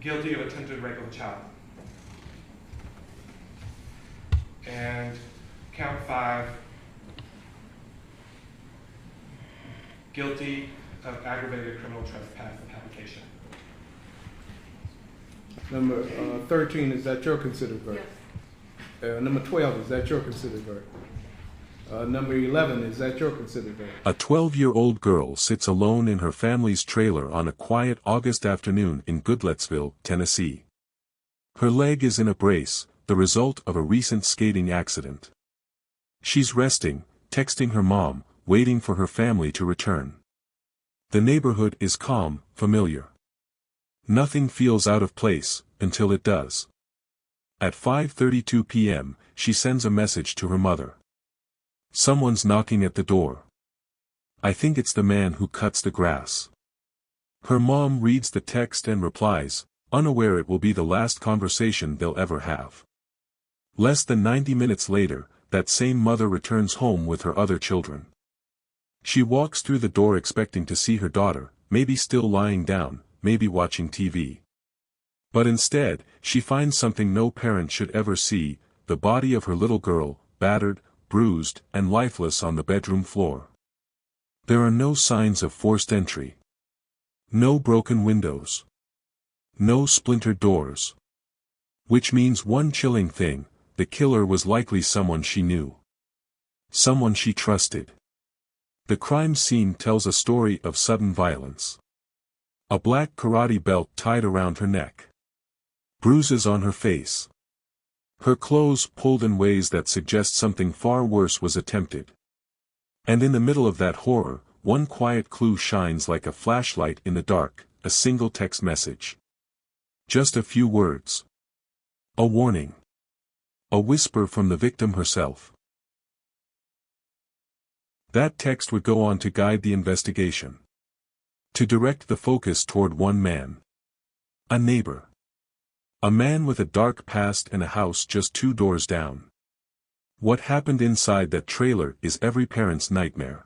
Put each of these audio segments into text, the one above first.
guilty of attempted rape of a child. And count 5, guilty of aggravated criminal trespass of habitation. Number 13, is that your considered verdict? Yes. Number 12, is that your considered verdict? Number 11, is that your considered verdict? A 12-year-old girl sits alone in her family's trailer on a quiet August afternoon in Goodlettsville, Tennessee. Her leg is in a brace, the result of a recent skating accident. She's resting, texting her mom, waiting for her family to return. The neighborhood is calm, familiar. Nothing feels out of place, until it does. At 5:32 p.m., she sends a message to her mother. Someone's knocking at the door. I think it's the man who cuts the grass. Her mom reads the text and replies, unaware it will be the last conversation they'll ever have. Less than 90 minutes later, that same mother returns home with her other children. She walks through the door expecting to see her daughter, maybe still lying down, maybe watching TV. But instead, she finds something no parent should ever see, the body of her little girl, battered, bruised, and lifeless on the bedroom floor. There are no signs of forced entry. No broken windows. No splintered doors. Which means one chilling thing, the killer was likely someone she knew. Someone she trusted. The crime scene tells a story of sudden violence. A black karate belt tied around her neck. Bruises on her face. Her clothes pulled in ways that suggest something far worse was attempted. And in the middle of that horror, one quiet clue shines like a flashlight in the dark, a single text message. Just a few words. A warning. A whisper from the victim herself. That text would go on to guide the investigation. To direct the focus toward one man. A neighbor. A man with a dark past and a house just 2 doors down. What happened inside that trailer is every parent's nightmare.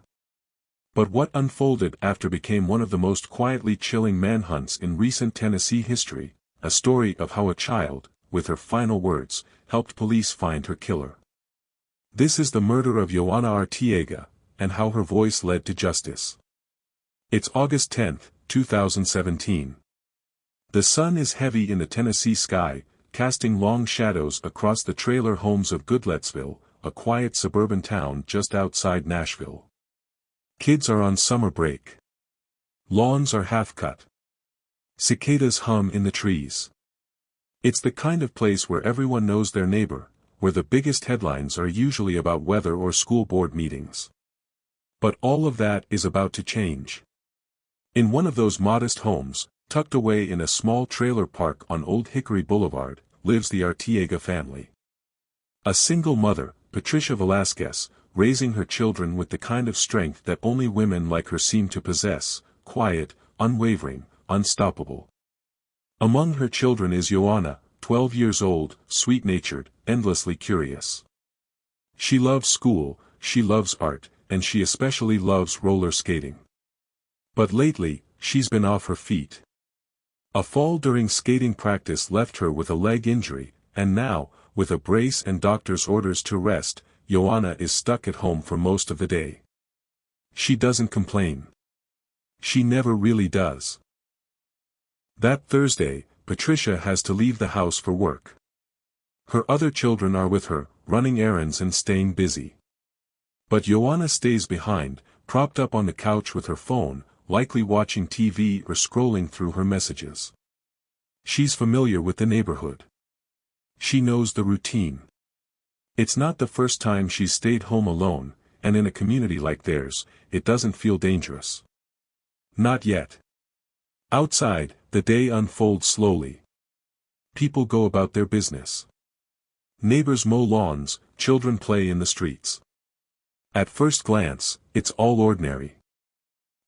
But what unfolded after became one of the most quietly chilling manhunts in recent Tennessee history, a story of how a child, with her final words, helped police find her killer. This is the murder of Yhoana Arteaga, and how her voice led to justice. It's August 10, 2017. The sun is heavy in the Tennessee sky, casting long shadows across the trailer homes of Goodlettsville, a quiet suburban town just outside Nashville. Kids are on summer break. Lawns are half-cut. Cicadas hum in the trees. It's the kind of place where everyone knows their neighbor, where the biggest headlines are usually about weather or school board meetings. But all of that is about to change. In one of those modest homes, tucked away in a small trailer park on Old Hickory Boulevard, lives the Arteaga family. A single mother, Patricia Velasquez, raising her children with the kind of strength that only women like her seem to possess, quiet, unwavering, unstoppable. Among her children is Yhoana, 12 years old, sweet-natured, endlessly curious. She loves school, she loves art, and she especially loves roller skating. But lately, she's been off her feet. A fall during skating practice left her with a leg injury, and now, with a brace and doctor's orders to rest, Yhoana is stuck at home for most of the day. She doesn't complain. She never really does. That Thursday, Patricia has to leave the house for work. Her other children are with her, running errands and staying busy. But Yhoana stays behind, propped up on the couch with her phone, likely watching TV or scrolling through her messages. She's familiar with the neighborhood. She knows the routine. It's not the first time she's stayed home alone, and in a community like theirs, it doesn't feel dangerous. Not yet. Outside, the day unfolds slowly. People go about their business. Neighbors mow lawns, children play in the streets. At first glance, it's all ordinary.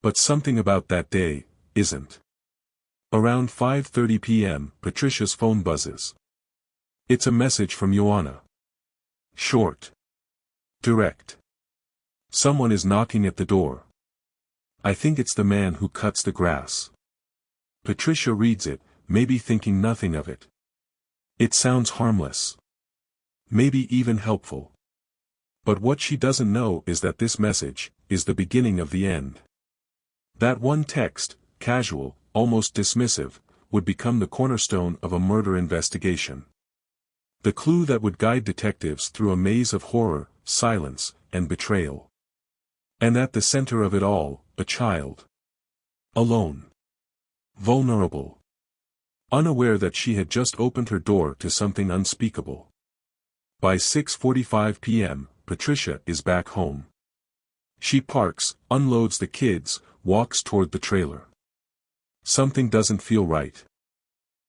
But something about that day isn't. Around 5:30 p.m., Patricia's phone buzzes. It's a message from Yhoana. Short. Direct. Someone is knocking at the door. I think it's the man who cuts the grass. Patricia reads it, maybe thinking nothing of it. It sounds harmless. Maybe even helpful. But what she doesn't know is that this message is the beginning of the end. That one text, casual, almost dismissive, would become the cornerstone of a murder investigation. The clue that would guide detectives through a maze of horror, silence, and betrayal. And at the center of it all, a child. Alone. Vulnerable. Unaware that she had just opened her door to something unspeakable. By 6:45 p.m., Patricia is back home. She parks, unloads the kids, walks toward the trailer. Something doesn't feel right.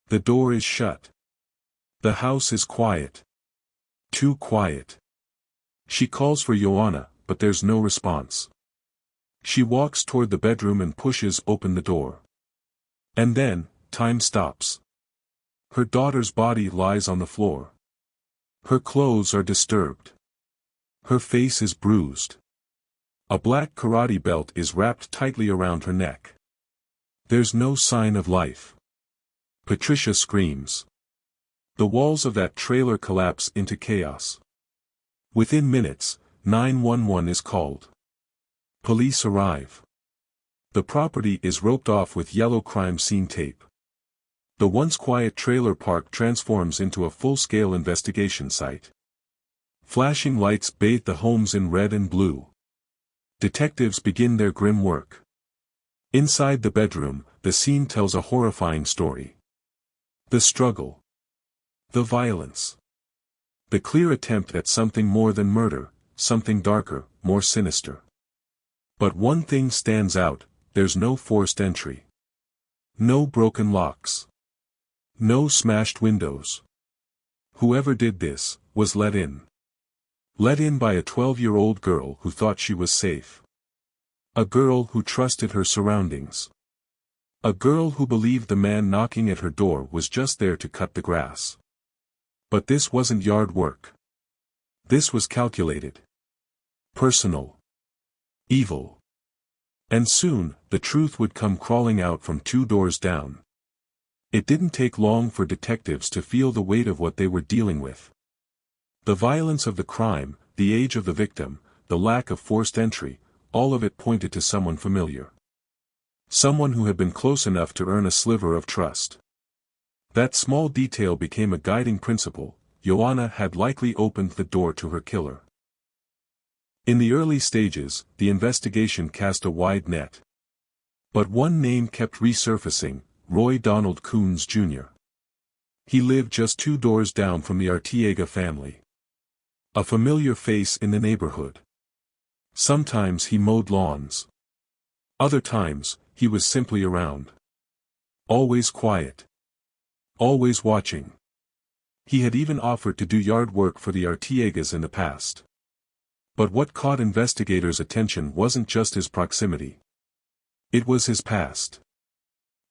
The door is shut. The house is quiet. Too quiet. She calls for Yhoana, but there's no response. She walks toward the bedroom and pushes open the door. And then, time stops. Her daughter's body lies on the floor. Her clothes are disturbed. Her face is bruised. A black karate belt is wrapped tightly around her neck. There's no sign of life. Patricia screams. The walls of that trailer collapse into chaos. Within minutes, 911 is called. Police arrive. The property is roped off with yellow crime scene tape. The once quiet trailer park transforms into a full-scale investigation site. Flashing lights bathe the homes in red and blue. Detectives begin their grim work. Inside the bedroom, the scene tells a horrifying story. The struggle. The violence. The clear attempt at something more than murder, something darker, more sinister. But one thing stands out, there's no forced entry. No broken locks. No smashed windows. Whoever did this, was let in. Let in by a 12-year-old girl who thought she was safe. A girl who trusted her surroundings. A girl who believed the man knocking at her door was just there to cut the grass. But this wasn't yard work. This was calculated. Personal. Evil. And soon, the truth would come crawling out from 2 doors down. It didn't take long for detectives to feel the weight of what they were dealing with. The violence of the crime, the age of the victim, the lack of forced entry, all of it pointed to someone familiar. Someone who had been close enough to earn a sliver of trust. That small detail became a guiding principle. Yhoana had likely opened the door to her killer. In the early stages, the investigation cast a wide net. But one name kept resurfacing, Roy Donald Coons Jr. He lived just 2 doors down from the Arteaga family. A familiar face in the neighborhood. Sometimes he mowed lawns. Other times, he was simply around. Always quiet. Always watching. He had even offered to do yard work for the Arteagas in the past. But what caught investigators' attention wasn't just his proximity. It was his past.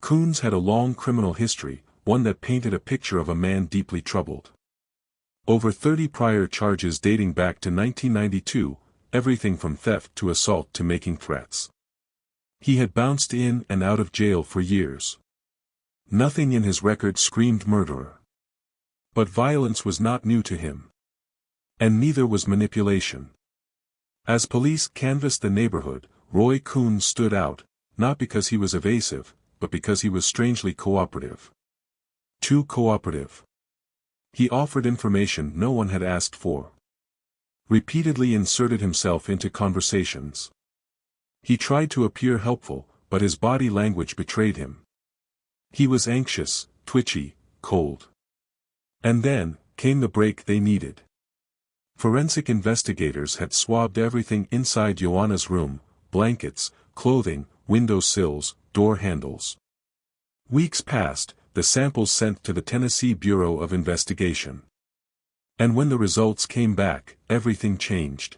Coons had a long criminal history, one that painted a picture of a man deeply troubled. Over 30 prior charges dating back to 1992, everything from theft to assault to making threats. He had bounced in and out of jail for years. Nothing in his record screamed murderer. But violence was not new to him. And neither was manipulation. As police canvassed the neighborhood, Roy Coons stood out, not because he was evasive, but because he was strangely cooperative. Too cooperative. He offered information no one had asked for. Repeatedly inserted himself into conversations. He tried to appear helpful, but his body language betrayed him. He was anxious, twitchy, cold. And then, came the break they needed. Forensic investigators had swabbed everything inside Yhoana's room, blankets, clothing, window sills, door handles. Weeks passed, the samples sent to the Tennessee Bureau of Investigation. And when the results came back, everything changed.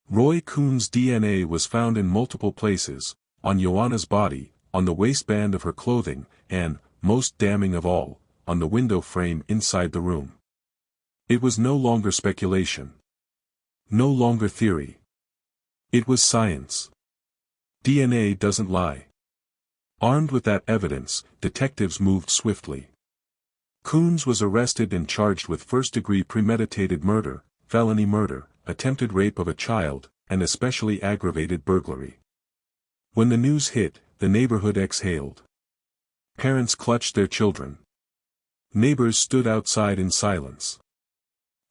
Roy Coons' DNA was found in multiple places, on Yhoana's body, on the waistband of her clothing, and, most damning of all, on the window frame inside the room. It was no longer speculation. No longer theory. It was science. DNA doesn't lie. Armed with that evidence, detectives moved swiftly. Coons was arrested and charged with first-degree premeditated murder, felony murder, attempted rape of a child, and especially aggravated burglary. When the news hit, the neighborhood exhaled. Parents clutched their children. Neighbors stood outside in silence.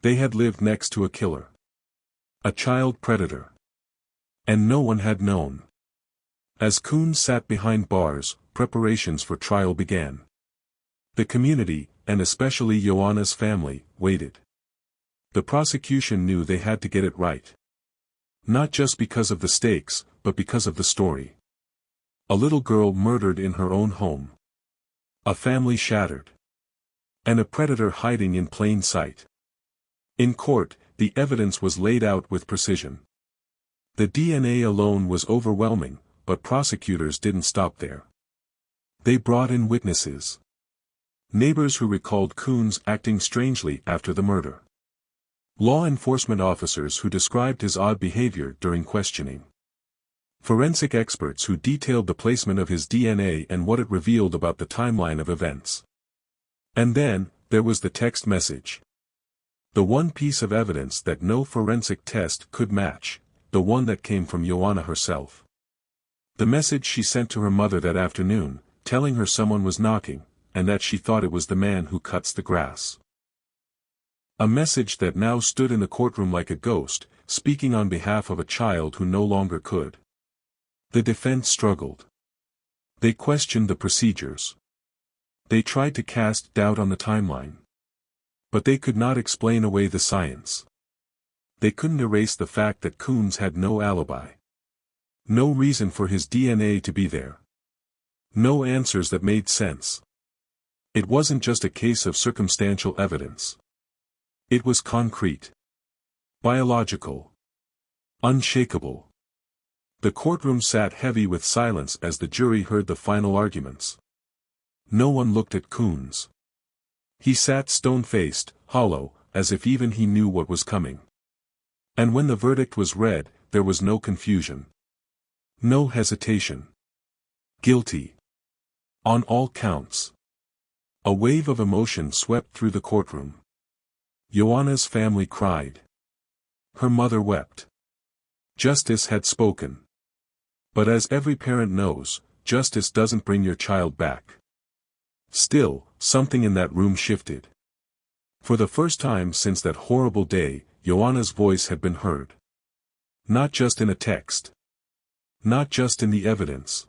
They had lived next to a killer. A child predator. And no one had known. As Coons sat behind bars, preparations for trial began. The community, and especially Yhoana's family, waited. The prosecution knew they had to get it right. Not just because of the stakes, but because of the story. A little girl murdered in her own home. A family shattered. And a predator hiding in plain sight. In court, the evidence was laid out with precision. The DNA alone was overwhelming, but prosecutors didn't stop there. They brought in witnesses. Neighbors who recalled Coons acting strangely after the murder. Law enforcement officers who described his odd behavior during questioning. Forensic experts who detailed the placement of his DNA and what it revealed about the timeline of events. And then, there was the text message. The one piece of evidence that no forensic test could match, the one that came from Yhoana herself. The message she sent to her mother that afternoon, telling her someone was knocking, and that she thought it was the man who cuts the grass. A message that now stood in the courtroom like a ghost, speaking on behalf of a child who no longer could. The defense struggled. They questioned the procedures. They tried to cast doubt on the timeline. But they could not explain away the science. They couldn't erase the fact that Coons had no alibi. No reason for his DNA to be there. No answers that made sense. It wasn't just a case of circumstantial evidence. It was concrete. Biological. Unshakable. The courtroom sat heavy with silence as the jury heard the final arguments. No one looked at Coons. He sat stone-faced, hollow, as if even he knew what was coming. And when the verdict was read, there was no confusion. No hesitation. Guilty. On all counts. A wave of emotion swept through the courtroom. Yhoana's family cried. Her mother wept. Justice had spoken. But as every parent knows, justice doesn't bring your child back. Still, something in that room shifted. For the first time since that horrible day, Yhoana's voice had been heard. Not just in a text. Not just in the evidence.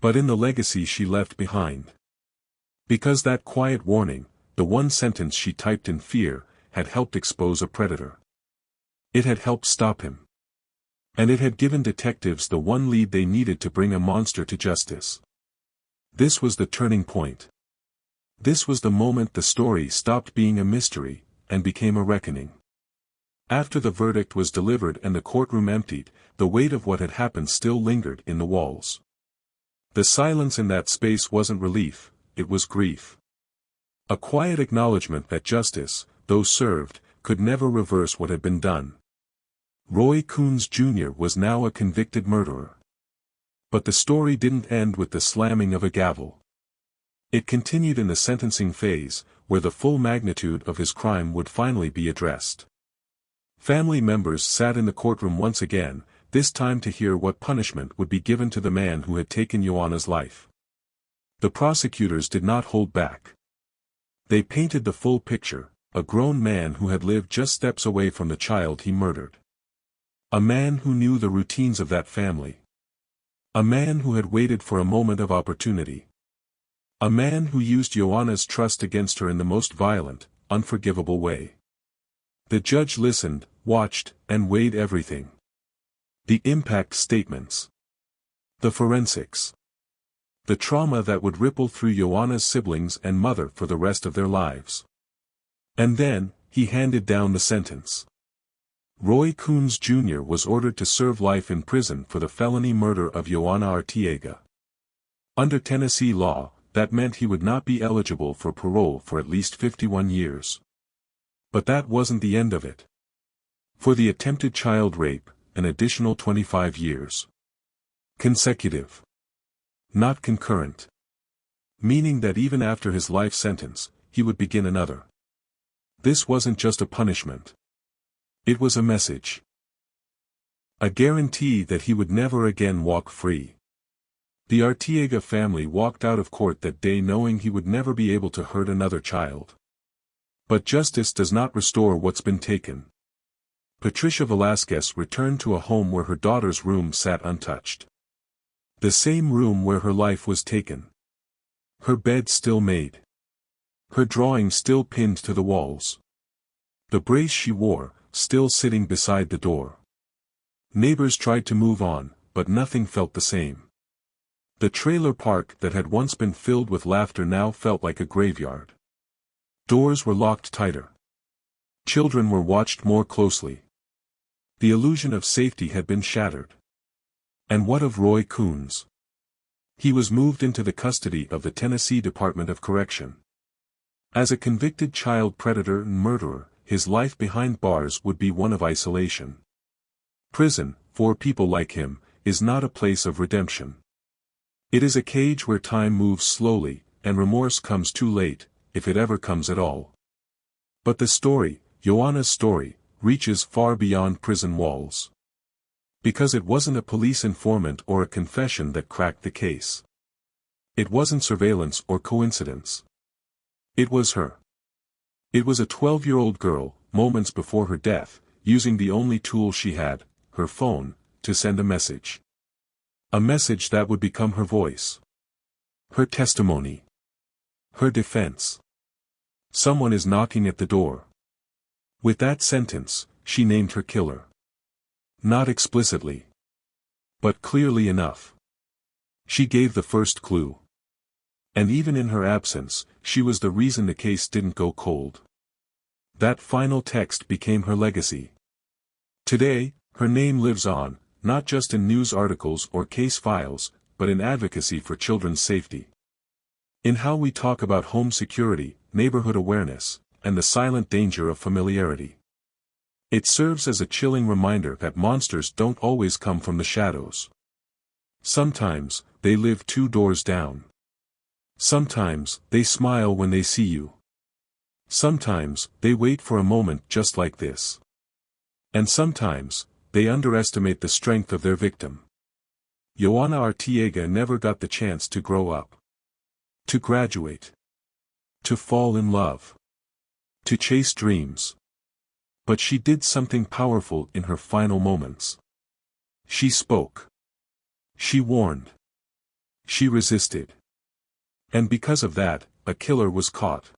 But in the legacy she left behind. Because that quiet warning, the one sentence she typed in fear, had helped expose a predator. It had helped stop him. And it had given detectives the one lead they needed to bring a monster to justice. This was the turning point. This was the moment the story stopped being a mystery, and became a reckoning. After the verdict was delivered and the courtroom emptied, the weight of what had happened still lingered in the walls. The silence in that space wasn't relief, it was grief. A quiet acknowledgement that justice, though served, could never reverse what had been done. Roy Coons Jr. was now a convicted murderer. But the story didn't end with the slamming of a gavel. It continued in the sentencing phase, where the full magnitude of his crime would finally be addressed. Family members sat in the courtroom once again, this time to hear what punishment would be given to the man who had taken Yhoana's life. The prosecutors did not hold back. They painted the full picture, a grown man who had lived just steps away from the child he murdered. A man who knew the routines of that family. A man who had waited for a moment of opportunity. A man who used Yhoana's trust against her in the most violent, unforgivable way. The judge listened, watched, and weighed everything. The impact statements. The forensics. The trauma that would ripple through Yhoana's siblings and mother for the rest of their lives. And then, he handed down the sentence. Roy Coons Jr. was ordered to serve life in prison for the felony murder of Yhoana Arteaga. Under Tennessee law, that meant he would not be eligible for parole for at least 51 years. But that wasn't the end of it. For the attempted child rape, an additional 25 years. Consecutive. not concurrent. Meaning that even after his life sentence, he would begin another. This wasn't just a punishment. It was a message. A guarantee that he would never again walk free. The Arteaga family walked out of court that day knowing he would never be able to hurt another child. But justice does not restore what's been taken. Patricia Velasquez returned to a home where her daughter's room sat untouched. The same room where her life was taken. Her bed still made. Her drawing still pinned to the walls. The brace she wore, still sitting beside the door. Neighbors tried to move on, but nothing felt the same. The trailer park that had once been filled with laughter now felt like a graveyard. Doors were locked tighter. Children were watched more closely. The illusion of safety had been shattered. And what of Roy Coons? He was moved into the custody of the Tennessee Department of Correction. As a convicted child predator and murderer, his life behind bars would be one of isolation. Prison, for people like him, is not a place of redemption. It is a cage where time moves slowly, and remorse comes too late, if it ever comes at all. But the story, Yhoana's story, reaches far beyond prison walls. Because it wasn't a police informant or a confession that cracked the case. It wasn't surveillance or coincidence. It was her. It was a 12-year-old girl, moments before her death, using the only tool she had, her phone, to send a message. A message that would become her voice. Her testimony. Her defense. Someone is knocking at the door. With that sentence, she named her killer. Not explicitly. But clearly enough. She gave the first clue. And even in her absence, she was the reason the case didn't go cold. That final text became her legacy. Today, her name lives on, not just in news articles or case files, but in advocacy for children's safety. In how we talk about home security, neighborhood awareness, and the silent danger of familiarity. It serves as a chilling reminder that monsters don't always come from the shadows. Sometimes, they live 2 doors down. Sometimes, they smile when they see you. Sometimes, they wait for a moment just like this. And sometimes, they underestimate the strength of their victim. Yhoana Arteaga never got the chance to grow up. To graduate. To fall in love. To chase dreams. But she did something powerful in her final moments. She spoke. She warned. She resisted. And because of that, a killer was caught.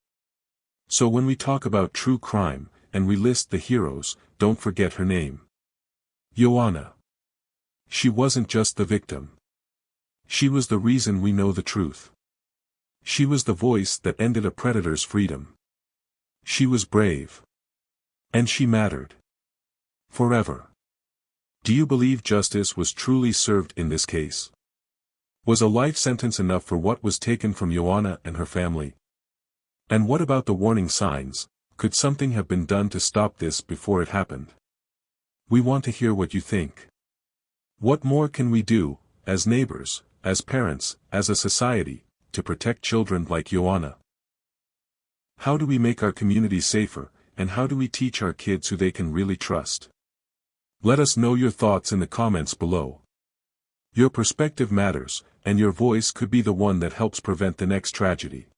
So when we talk about true crime, and we list the heroes, don't forget her name. Yhoana. She wasn't just the victim. She was the reason we know the truth. She was the voice that ended a predator's freedom. She was brave. And she mattered. Forever. Do you believe justice was truly served in this case? Was a life sentence enough for what was taken from Yhoana and her family? And what about the warning signs? Could something have been done to stop this before it happened? We want to hear what you think. What more can we do, as neighbors, as parents, as a society, to protect children like Yhoana? How do we make our communities safer, and how do we teach our kids who they can really trust? Let us know your thoughts in the comments below. Your perspective matters, and your voice could be the one that helps prevent the next tragedy.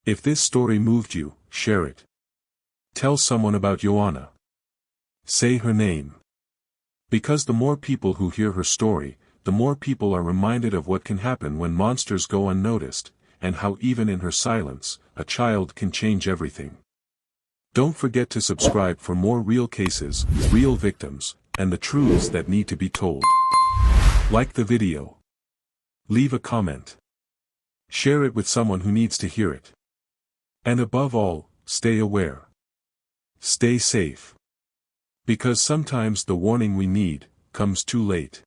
If this story moved you, share it. Tell someone about Yhoana. Say her name. Because the more people who hear her story, the more people are reminded of what can happen when monsters go unnoticed, and how even in her silence, a child can change everything. Don't forget to subscribe for more real cases, real victims, and the truths that need to be told. Like the video. Leave a comment. Share it with someone who needs to hear it. And above all, stay aware. Stay safe. Because sometimes the warning we need comes too late.